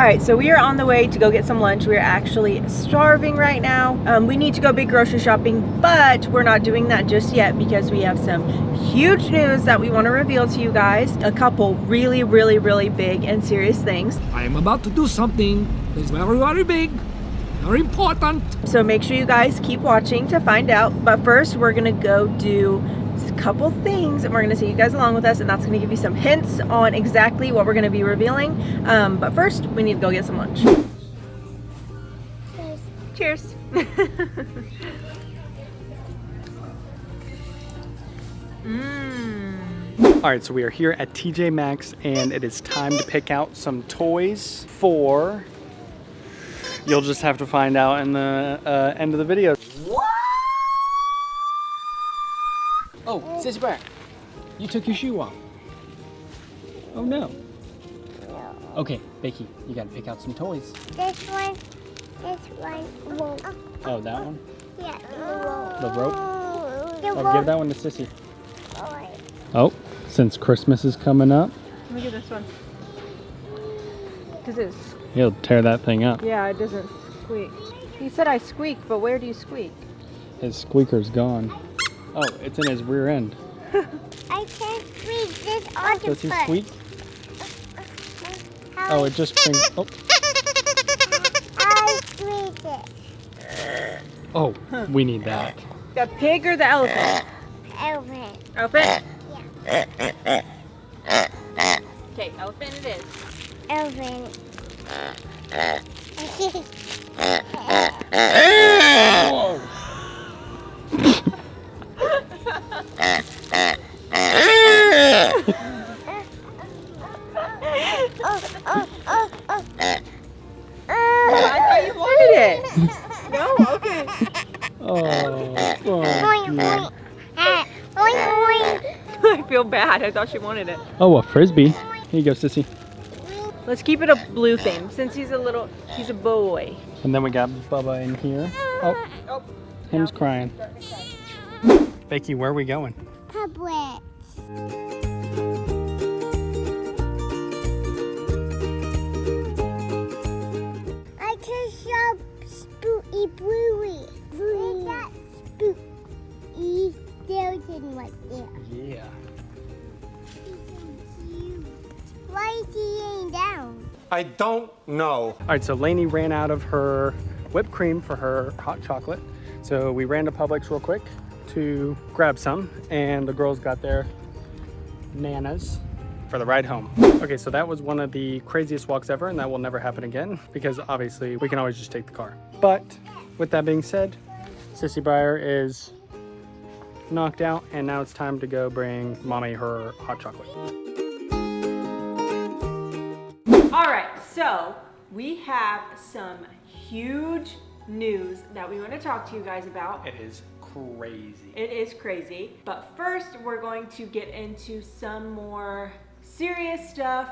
Alright, so we are on the way to go get some lunch. We're actually starving right now. We need to go big grocery shopping, but we're not doing that just yet because we have some huge news that we want to reveal to you guys. A couple really big and serious things. I am about to do something that's very big, very important. So make sure you guys keep watching to find out. But first, we're gonna go do a couple things and we're gonna take you guys along with us, and that's gonna give you some hints on exactly what we're gonna be revealing. But first, we need to go get some lunch. Cheers. All right, so we are here at TJ Maxx and it is time to pick out some toys for, you'll just have to find out in the end of the video. What? Oh, Sissy Bryer, you took your shoe off. Oh no. Okay, Becky, you gotta pick out some toys. This one won't. Oh, that one? Yeah, it won't. The rope? It Oh, won't. give that one to Sissy. Alright. Oh, since Christmas is coming up, Let me get this one. Cause it's, he'll tear that thing up. yeah, it doesn't squeak. He said I squeak, but where do you squeak? His squeaker's gone. Oh, it's in his rear end. I can't squeeze this octopus. Does he squeak? Oh, it just springs. Oh. I squeeze it. Oh, we need that. The pig or the elephant? Elephant. Elephant? Yeah. Okay, elephant it is. Elephant. Whoa. I thought you wanted it. No? Okay. Boing, boing. Boing, boing. I feel bad. I thought she wanted it. Oh, a frisbee. Here you go, Sissy. Let's keep it a blue theme since he's a boy. And then we got Bubba in here. Oh, Oh, him's crying. Becky, where are we going? Publix. I can shop spooky bluey. There's that spooky skeleton right there. Yeah. Why is he laying down? I don't know. All right, so Lanie ran out of her whipped cream for her hot chocolate. So we ran to Publix real quick to grab some, and the girls got their nanas for the ride home. Okay, so that was one of the craziest walks ever, and that will never happen again because obviously we can always just take the car. But with that being said, Sissy Bryer is knocked out, and now it's time to go bring mommy her hot chocolate. all right. So we have some huge news that we want to talk to you guys about. It is crazy. It is crazy. But first, we're going to get into some more serious stuff.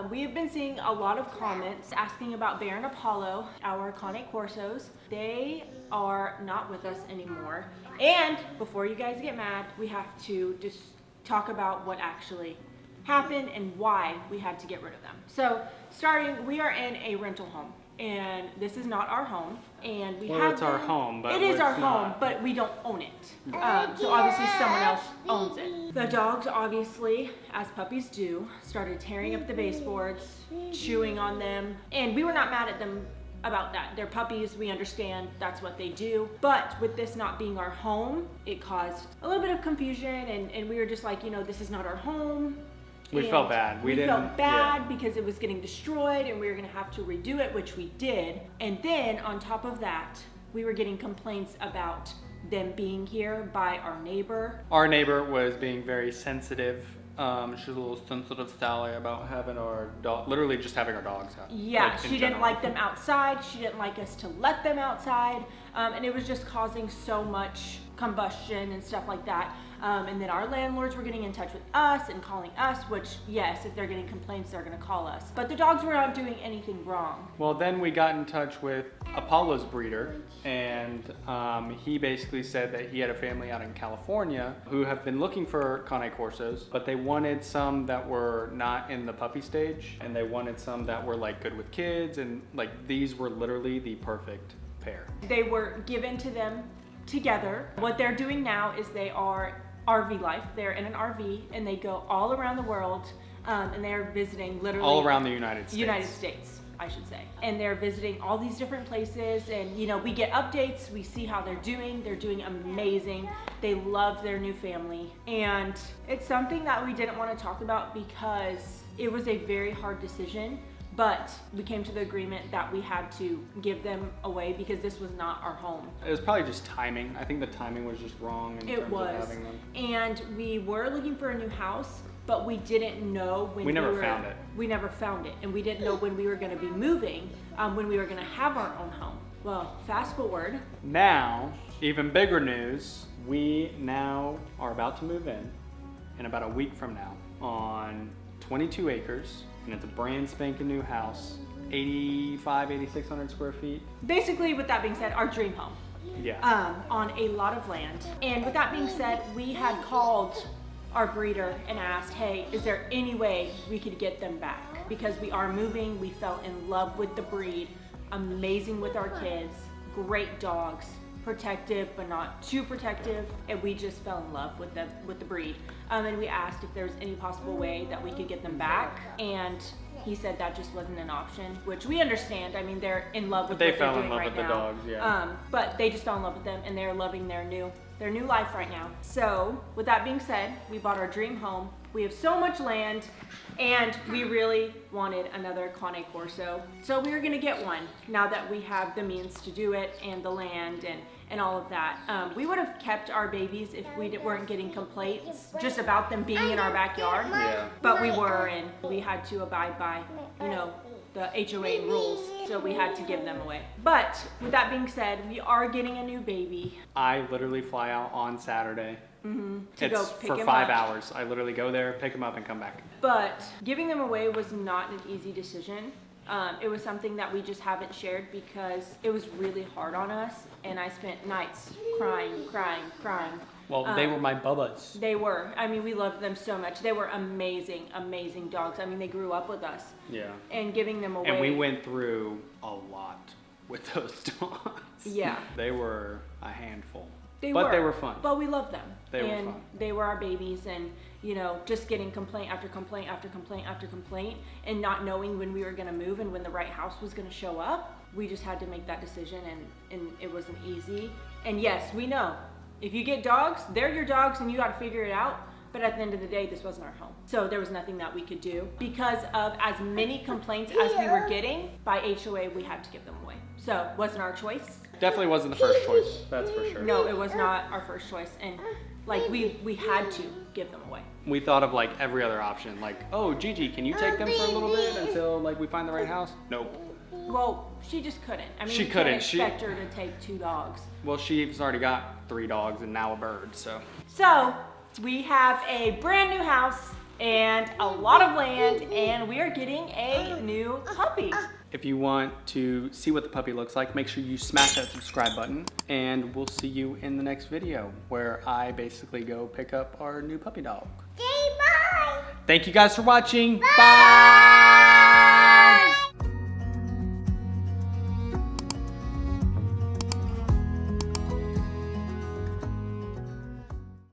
We have been seeing a lot of comments asking about Bear and Apollo, our iconic Corsos. They are not with us anymore. And before you guys get mad, we have to just talk about what actually happened and why we had to get rid of them. So starting, we are in a rental home. And this is not our home, and we Well, have it's our home, but it is it's our home, not. but we don't own it. So obviously someone else owns it. The dogs, obviously, as puppies do, started tearing up the baseboards, chewing on them, and we were not mad at them about that. They're puppies, we understand that's what they do. But with this not being our home, it caused a little bit of confusion, and we were just like, you know, this is not our home. We And felt bad. We didn't, felt bad because it was getting destroyed and we were gonna have to redo it, which we did. And then on top of that, we were getting complaints about them being here by our neighbor. Our neighbor was being very sensitive. She's a little sensitive, Sally, about having our dog, literally just having our dogs out. Yeah, like, in she didn't general. like them outside. She didn't like us to let them outside. And it was just causing so much combustion and stuff like that. And then our landlords were getting in touch with us and calling us, which, yes, if they're getting complaints, they're going to call us. But the dogs were not doing anything wrong. Well, then we got in touch with Apollo's breeder, and he basically said that he had a family out in California who have been looking for Cane Corsos, but they wanted some that were not in the puppy stage, and they wanted some that were like good with kids, and like these were literally the perfect pair. They were given to them together. What they're doing now is they are RV life. They're in an RV and they go all around the world, and they're visiting literally All around the United States. United States, I should say. And they're visiting all these different places, and you know, we get updates, we see how they're doing. They're doing amazing. They love their new family. And it's something that we didn't want to talk about because it was a very hard decision. But we came to the agreement that we had to give them away because this was not our home. It was probably just timing. I think the timing was just wrong in terms of having them. And we were looking for a new house, but we didn't know when We never found it. We never found it, and we didn't know when we were going to be moving, when we were going to have our own home. Well, fast forward. Now, even bigger news, we now are about to move in about a week from now, on 22 acres. And it's a brand spanking new house, 8,600 square feet. Basically, with that being said, our dream home. Yeah. On a lot of land. And with that being said, we had called our breeder and asked, hey, is there any way we could get them back? Because we are moving, we fell in love with the breed, amazing with our kids, great dogs, protective but not too protective, and we just fell in love with the breed. And we asked if there's any possible way that we could get them back, and he said that just wasn't an option, which we understand. I mean, they're in love with what they're doing right now. They fell in love with the dogs, yeah. But they just fell in love with them, and they're loving their new life right now. So with that being said, we bought our dream home. We have so much land, and we really wanted another Cane Corso. So we were gonna get one now that we have the means to do it and the land and all of that. We would have kept our babies if we weren't getting complaints just about them being in our backyard. Yeah. But we were, and we had to abide by, you know, the HOA rules, so we had to give them away. But with that being said, we are getting a new baby. I literally fly out on Saturday. To go pick for him 5 up. hours. I literally go there, pick them up, and come back. But giving them away was not an easy decision. It was something that we just haven't shared because it was really hard on us, and I spent nights crying. Well, they were my bubbas. They were. I mean, we loved them so much. They were amazing dogs. I mean, they grew up with us. Yeah. And giving them away. And we went through a lot with those dogs. Yeah. They were a handful. They They were fun. But we loved them. They were and fun. They were our babies, and you know, just getting complaint after complaint after complaint after complaint, and not knowing when we were gonna move and when the right house was gonna show up. We just had to make that decision, and it wasn't easy. And yes, we know, if you get dogs, they're your dogs and you gotta figure it out. But at the end of the day, this wasn't our home. So there was nothing that we could do. Because of as many complaints as we were getting, by HOA, we had to give them away. So it wasn't our choice. Definitely wasn't the first choice, that's for sure. No, it was not our first choice. And like we had to give them away. We thought of like every other option, like, oh, Gigi, can you take them for a little bit until like we find the right house? Nope. Well, she just couldn't. I mean, She you couldn't. can't expect her to take 2 dogs. Well, she's already got 3 dogs and now a bird, so. So we have a brand new house and a lot of land, and we are getting a new puppy. If you want to see what the puppy looks like, make sure you smash that subscribe button, and we'll see you in the next video where I basically go pick up our new puppy dog. Say bye. Thank you guys for watching. Bye.